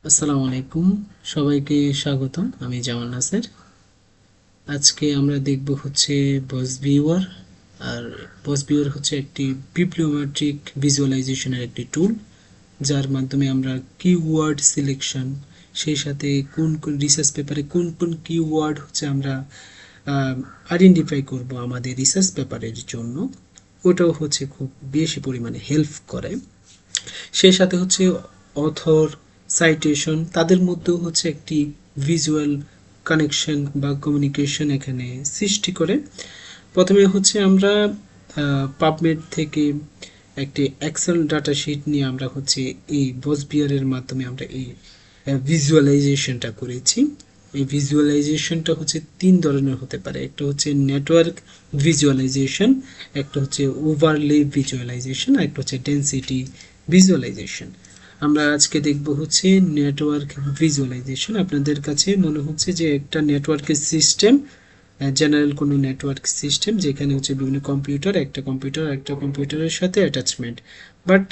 আসসালামু আলাইকুম, সবাইকে স্বাগতম। আমি জামান নাসের। আজকে আমরা দেখব হচ্ছে বস ভিউয়ার। আর বস ভিউয়ার হচ্ছে একটি বিপ্লোমেট্রিক ভিজুয়ালাইজেশনের একটি টুল, যার মাধ্যমে আমরা কিওয়ার্ড সিলেকশন, সেই সাথে কোন কোন রিসার্চ পেপারে কোন কোন কিওয়ার্ড হচ্ছে আমরা আইডেন্টিফাই করব আমাদের রিসার্চ পেপারের জন্য, ওটাও হচ্ছে খুব বেশি পরিমাণে হেল্প করে। সেই সাথে হচ্ছে অথর, সাইটেশন, তাদের মধ্যেও হচ্ছে একটি ভিজুয়াল কানেকশন বা কমিউনিকেশন এখানে সৃষ্টি করে। প্রথমে হচ্ছে আমরা পাবমেড থেকে একটি এক্সেল ডাটা শিট নিয়ে আমরা হচ্ছে এই বসবিয়ারের মাধ্যমে আমরা এই ভিজুয়ালাইজেশনটা করেছি। এই ভিজুয়ালাইজেশনটা হচ্ছে তিন ধরনের হতে পারে। একটা হচ্ছে নেটওয়ার্ক ভিজুয়ালাইজেশন, একটা হচ্ছে ওভারলে ভিজুয়ালাইজেশন, আর একটা হচ্ছে ডেনসিটি ভিজুয়ালাইজেশন। আমরা আজকে দেখব হচ্ছে নেটওয়ার্ক ভিজুয়ালাইজেশন। আপনাদের কাছে মনে হচ্ছে যে একটা নেটওয়ার্কের সিস্টেম, জেনারেল কোনো নেটওয়ার্ক সিস্টেম যেখানে হচ্ছে বিভিন্ন কম্পিউটার, একটা কম্পিউটারের সাথে অ্যাটাচমেন্ট। বাট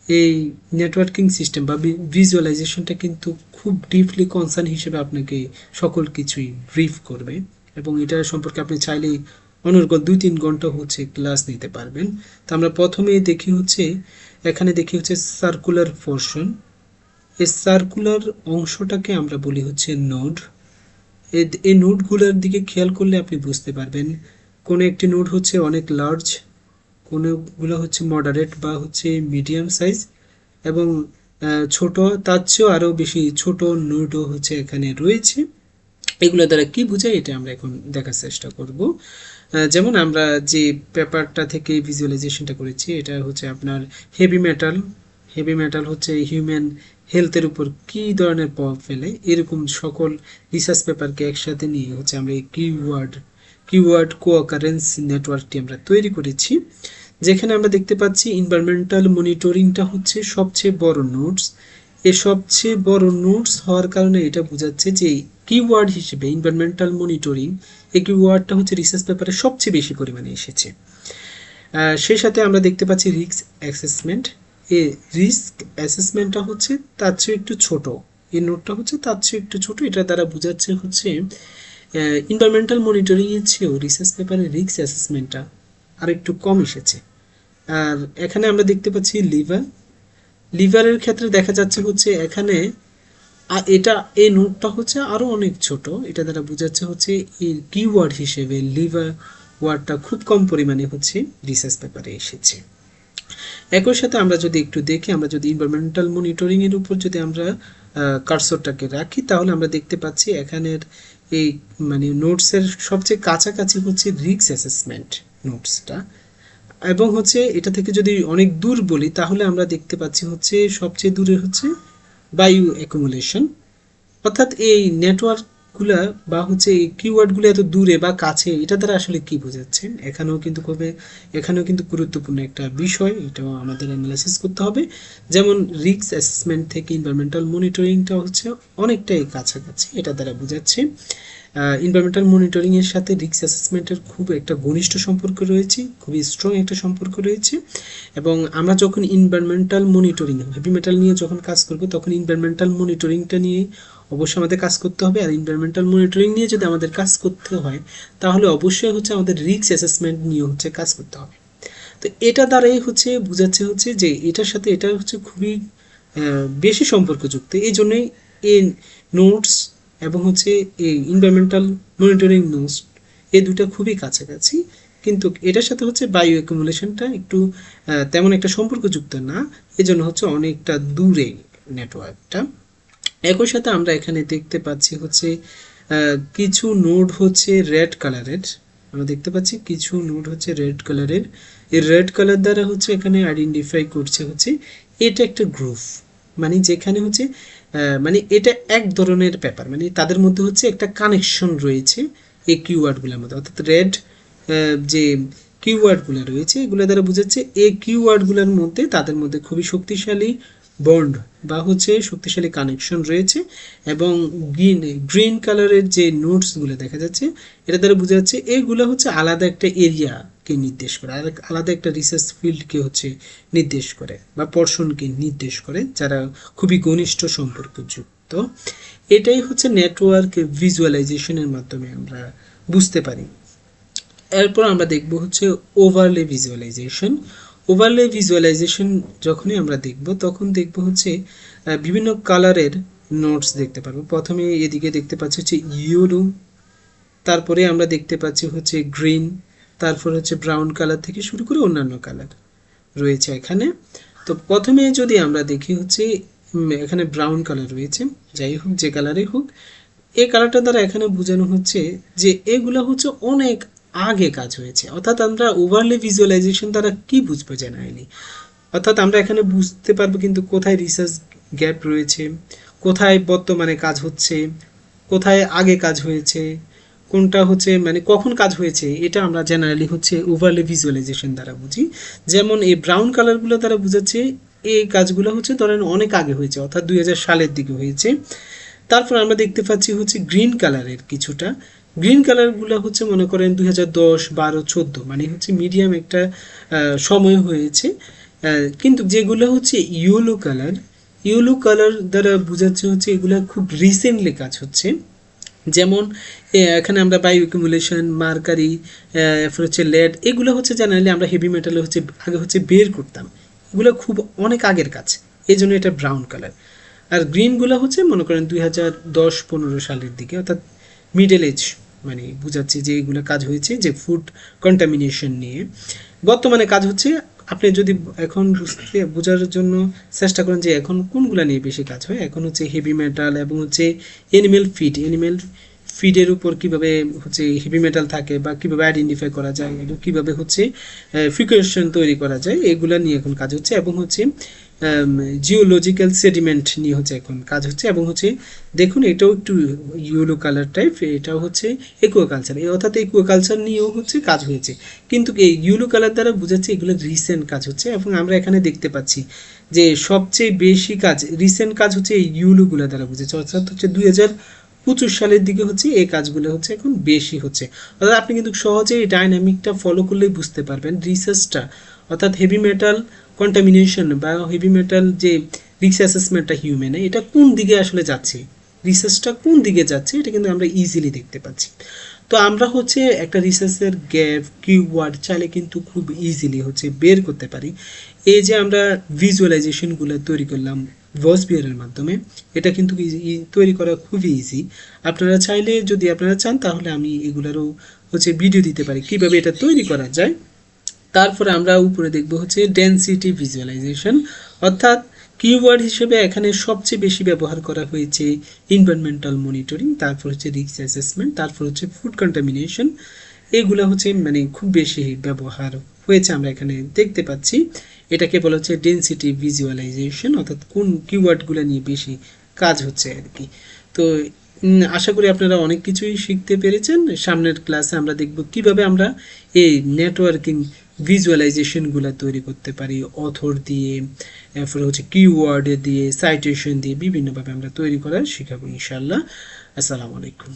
এই নেটওয়ার্কিং সিস্টেম বা ভিজুয়ালাইজেশনটা কিন্তু খুব ডিপলি কনসার্ন হিসেবে আপনাকে সকল কিছুই ব্রিফ করবে, এবং এটা সম্পর্কে আপনি চাইলেই অনর্গল 2-3 ঘন্টা হচ্ছে ক্লাস নিতে পারবেন। তো আমরা প্রথমে দেখি হচ্ছে, এখানে দেখি হচ্ছে সার্কুলার পোর্শন। এই সার্কুলার অংশটাকে আমরা বলি হচ্ছে নোড। এই নোডগুলোর দিকে খেয়াল করলে আপনি বুঝতে পারবেন কোনো একটি নোড হচ্ছে অনেক লার্জ, কোনোগুলো হচ্ছে মডারেট বা হচ্ছে মিডিয়াম সাইজ, এবং ছোট, তার চেয়েও আরও বেশি ছোট নোডও হচ্ছে এখানে রয়েছে। এগুলো দ্বারা কি বোঝায় এটা আমরা এখন দেখার চেষ্টা করব। যেমন আমরা যে পেপারটা থেকে ভিজুয়ালাইজেশনটা করেছি, এটা হচ্ছে আপনার হেভি মেটাল। হেভি মেটাল হচ্ছে হিউম্যান হেলথের উপর কী ধরনের প্রভাব ফেলে, এরকম সকল রিসার্চ পেপারকে একসাথে নিয়ে হচ্ছে আমরা এই কিওয়ার্ড কোঅকারেন্স নেটওয়ার্কটি আমরা তৈরি করেছি। যেখানে আমরা দেখতে পাচ্ছি এনভায়রনমেন্টাল মনিটরিংটা হচ্ছে সবচেয়ে বড় নোটস। এ সবচেয়ে বড় নোটস হওয়ার কারণে এটা বোঝাচ্ছে যে কিওয়ার্ড হিসেবে এনভায়রনমেন্টাল মনিটরিং, এই কিওয়ার্ডটা হচ্ছে রিসার্চ পেপারে সবচেয়ে বেশি পরিমাণে এসেছে। সেই সাথে আমরা দেখতে পাচ্ছি রিস্ক অ্যাসেসমেন্ট। এই রিস্ক অ্যাসেসমেন্টটা হচ্ছে তার চেয়ে একটু ছোট, এই নোটটা হচ্ছে তার চেয়ে একটু ছোট। এটা দ্বারা বোঝাচ্ছে হচ্ছে এনভায়রনমেন্টাল মনিটরিং এর চেয়েও রিসার্চ পেপারের রিস্ক অ্যাসেসমেন্টটা আর একটু কম এসেছে। আর এখানে আমরা দেখতে পাচ্ছি লিভারের ক্ষেত্রে দেখা যাচ্ছে হচ্ছে এখানে এটা, এই নোটটা হচ্ছে আরো অনেক ছোট। এটা দ্বারা বোঝাচ্ছে হচ্ছে এই কিওয়ার্ড হিসেবে লিভার ওয়ার্ডটা খুব কম পরিমাণে হচ্ছে রিসার্চ পেপারে এসেছে। একই সাথে আমরা যদি একটু দেখি, আমরা যদি এনভায়রনমেন্টাল মনিটরিং এর উপর যদি আমরা কার্সরটাকে রাখি, তাহলে আমরা দেখতে পাচ্ছি এখানের এই মানে নোটসের সবচেয়ে কাছাকাছি হচ্ছে রিস্ক অ্যাসেসমেন্ট নোটসটা, এবং হচ্ছে এটা থেকে যদি অনেক দূর বলি তাহলে আমরা দেখতে পাচ্ছি হচ্ছে সবচেয়ে দূরে হচ্ছে বায়ু অ্যাকুমুলেশন। অর্থাৎ এই নেটওয়ার্কগুলা বা হচ্ছে এই কিওয়ার্ডগুলো এত দূরে বা কাছে, এটা দ্বারা আসলে কি বোঝাচ্ছেন, এখানেও কিন্তু গুরুত্বপূর্ণ একটা বিষয়, এটাও আমাদের অ্যানালাইসিস করতে হবে। যেমন রিস্ক অ্যাসেসমেন্ট থেকে এনভায়রনমেন্টাল মনিটরিংটা হচ্ছে অনেকটাই কাছাকাছি, এটা দ্বারা বোঝাচ্ছে এনভায়রনমেন্টাল মনিটরিং এর সাথে রিস্ক অ্যাসেসমেন্টের খুব একটা ঘনিষ্ঠ সম্পর্ক রয়েছে, খুবই স্ট্রং একটা সম্পর্ক রয়েছে। এবং আমরা যখন এনভায়রনমেন্টাল মনিটরিং হেভি মেটাল নিয়ে যখন কাজ করব, তখন এনভায়রনমেন্টাল মনিটরিংটা নিয়ে অবশ্যই আমাদের কাজ করতে হবে। আর এনভায়রনমেন্টাল মনিটরিং নিয়ে যদি আমাদের কাজ করতে হয়, তাহলে অবশ্যই হচ্ছে আমাদের রিস্ক অ্যাসেসমেন্ট নিয়ে হচ্ছে কাজ করতে হবে। তো এটা দ্বারাই হচ্ছে বোঝাচ্ছে হচ্ছে যে এটার সাথে এটা হচ্ছে খুবই বেশি সম্পর্কযুক্ত। এই জন্যই এই নোটস এবং হচ্ছে এই এনভায়রনমেন্টাল মনিটরিং নোটস, এই দুটো খুবই কাছাকাছি। কিন্তু এটার সাথে হচ্ছে বায়ো অ্যাকুমুলেশনটা একটু তেমন একটা সম্পর্কযুক্ত না, এজন্য হচ্ছে অনেকটা দূরে নেটওয়ার্কটা। একই সাথে আমরা এখানে দেখতে পাচ্ছি হচ্ছে কিছু নোড হচ্ছে রেড কালারের। আমরা দেখতে পাচ্ছি কিছু নোড হচ্ছে রেড কালারের। এই রেড কালার দ্বারা হচ্ছে এখানে আইডেন্টিফাই করছে হচ্ছে এটা একটা গ্রুপ, মানে যেখানে হচ্ছে মানে এটা এক ধরনের পেপার, মানে তাদের মধ্যে হচ্ছে একটা কানেকশন রয়েছে এই কিওয়ার্ডগুলোর মধ্যে। অর্থাৎ রেড যে কিওয়ার্ডগুলো রয়েছে এগুলো দ্বারা বোঝাচ্ছে এই কিওয়ার্ডগুলোর মধ্যে তাদের মধ্যে খুবই শক্তিশালী বন্ড বা হচ্ছে শক্তিশালী কানেকশন রয়েছে। এবং গ্রিন কালারের যে নোটসগুলো দেখা যাচ্ছে, এটা দ্বারা বোঝা যাচ্ছে এগুলো হচ্ছে আলাদা একটা এরিয়া কে নির্দেশ করে, আর আলাদা একটা রিসার্চ ফিল্ডকে হচ্ছে নির্দেশ করে বা পর্সনকে নির্দেশ করে যারা খুবই ঘনিষ্ঠ সম্পর্কযুক্ত। এটাই হচ্ছে নেটওয়ার্ক ভিজুয়ালাইজেশনের মাধ্যমে আমরা বুঝতে পারি। এরপর আমরা দেখব হচ্ছে ওভারলে ভিজুয়ালাইজেশন। ওভারলে ভিজুয়ালাইজেশন যখনই আমরা দেখব তখন দেখব হচ্ছে বিভিন্ন কালারের নোটস দেখতে পারবো। প্রথমে এদিকে দেখতে পাচ্ছি হচ্ছে ইয়েলো, তারপরে আমরা দেখতে পাচ্ছি হচ্ছে গ্রিন, তারপর হচ্ছে ব্রাউন কালার থেকে শুরু করে অন্যান্য কালার রয়েছে এখানে। তো প্রথমে যদি আমরা দেখি হচ্ছে এখানে ব্রাউন কালার রয়েছে, যাই হোক যে কালারই হোক, এই কালারটা দ্বারা এখানে বোঝানো হচ্ছে যে এগুলো হচ্ছে অনেক আগে কাজ হয়েছে। অর্থাৎ আমরা ওভারলে ভিজুয়ালাইজেশন দ্বারা কি বুঝবো জেনারেলি, অর্থাৎ আমরা এখানে বুঝতে পারবো কিন্তু কোথায় রিসার্চ গ্যাপ রয়েছে, কোথায় বর্তমানে কাজ হচ্ছে, কোথায় আগে কাজ হয়েছে, কোনটা হচ্ছে মানে কখন কাজ হয়েছে, এটা আমরা জেনারেলি হচ্ছে ওভারলে ভিজুয়ালাইজেশন দ্বারা বুঝি। যেমন এই ব্রাউন কালারগুলো দ্বারা বোঝাচ্ছে এই কাজগুলো হচ্ছে ধরেন অনেক আগে হয়েছে, অর্থাৎ 2000 সালের দিকে হয়েছে। তারপর আমরা দেখতে পাচ্ছি হচ্ছে গ্রিন কালারের কিছুটা, গ্রিন কালারগুলো হচ্ছে মনে করেন 2010, 12, 14 মানে হচ্ছে মিডিয়াম একটা সময় হয়েছে। কিন্তু যেগুলো হচ্ছে ইয়েলো কালার দ্বারা বোঝাচ্ছে হচ্ছে এগুলো খুব রিসেন্টলি কাজ হচ্ছে। যেমন এখানে আমরা বায়ো অ্যাকুমুলেশন, মার্কারি, এরপর হচ্ছে লেড, এগুলো হচ্ছে জেনারেলি আমরা হেভি মেটালে হচ্ছে আগে হচ্ছে বের করতাম, এগুলো খুব অনেক আগের কাজ, এই জন্য এটা ব্রাউন কালার। আর গ্রিনগুলো হচ্ছে মনে করেন 2010-15 সালের দিকে, অর্থাৎ মিডল এজ মানে বোঝাচ্ছে যে এগুলো কাজ হয়েছে যে ফুড কন্টামিনেশন নিয়ে। বর্তমানে কাজ হচ্ছে, আপনি যদি এখন বোঝার জন্য চেষ্টা করেন যে এখন কোনগুলো নিয়ে বেশি কাজ হয়, এখন হচ্ছে হেভি মেটাল এবং হচ্ছে এনিম্যাল ফিডের উপর কিভাবে হচ্ছে হেভি মেটাল থাকে বা কিভাবে আইডেন্টিফাই করা যায়, এবং কিভাবে হচ্ছে ফ্রিকুয়েশন তৈরি করা যায়, এগুলো নিয়ে এখন কাজ হচ্ছে। এবং হচ্ছে জিওলজিক্যাল সেডিমেন্ট নিয়ে হচ্ছে এখন কাজ হচ্ছে। এবং হচ্ছে দেখুন এটাও একটু ইয়েলো কালার টাইপ, এটাও হচ্ছে একুয়াকালচার, অর্থাৎ একুয়াকালচার নিয়েও হচ্ছে কাজ হয়েছে। কিন্তু এই ইয়েলো কালার দ্বারা বোঝাচ্ছে এগুলো রিসেন্ট কাজ হচ্ছে। এবং আমরা এখানে দেখতে পাচ্ছি যে সবচেয়ে বেশি কাজ রিসেন্ট কাজ হচ্ছে এই ইয়েলোগুলো দ্বারা বোঝাচ্ছে, অর্থাৎ হচ্ছে 2025 সালের দিকে হচ্ছে এই কাজগুলো হচ্ছে এখন বেশি হচ্ছে। অর্থাৎ আপনি কিন্তু সহজে এই ডাইনামিকটা ফলো করলেই বুঝতে পারবেন রিসার্চটা, অর্থাৎ হেভি মেটাল কন্টামিনেশন বা হেভি মেটাল যে রিস্ক অ্যাসেসমেন্টটা হিউম্যানে এটা কোন দিকে আসলে যাচ্ছে, রিসার্চটা কোন দিকে যাচ্ছে, এটা কিন্তু আমরা ইজিলি দেখতে পাচ্ছি। তো আমরা হচ্ছে একটা রিসার্চের গ্যাপ কিওয়ার্ড চাইলে কিন্তু খুব ইজিলি হচ্ছে বের করতে পারি। এই যে আমরা ভিজুয়ালাইজেশনগুলো তৈরি করলাম ভয়েসবিয়ারের মাধ্যমে, এটা কিন্তু তৈরি করা খুবই ইজি। আপনারা চাইলে যদি আপনারা চান তাহলে আমি এগুলোরও হচ্ছে ভিডিও দিতে পারি কিভাবে এটা তৈরি করা যায়। তারপরে আমরা উপরে দেখব হচ্ছে ডেনসিটি ভিজুয়ালাইজেশন, অর্থাৎ কিওয়ার্ড হিসেবে এখানে সবচেয়ে বেশি ব্যবহার করা হয়েছে এনভায়রনমেন্টাল মনিটরিং, তারপর হচ্ছে রিস্ক অ্যাসেসমেন্ট, তারপর হচ্ছে ফুড কন্টামিনেশন, এগুলো হচ্ছে মানে খুব বেশি ব্যবহার হয়েছে আমরা এখানে দেখতে পাচ্ছি। এটাকে বলা হচ্ছে ডেনসিটি ভিজুয়ালাইজেশন, অর্থাৎ কোন কিওয়ার্ডগুলো নিয়ে বেশি কাজ হচ্ছে আর কি। তো আশা করি আপনারা অনেক কিছুই শিখতে পেরেছেন। সামনের ক্লাসে আমরা দেখব কিভাবে আমরা এই নেটওয়ার্কিং ভিজুয়ালাইজেশনগুলো তৈরি করতে পারি অথর দিয়ে, এরপর হচ্ছে কিওয়ার্ড দিয়ে, সাইটেশন দিয়ে, বিভিন্নভাবে আমরা তৈরি করা শিখাবো ইনশাআল্লাহ। আসসালামু আলাইকুম।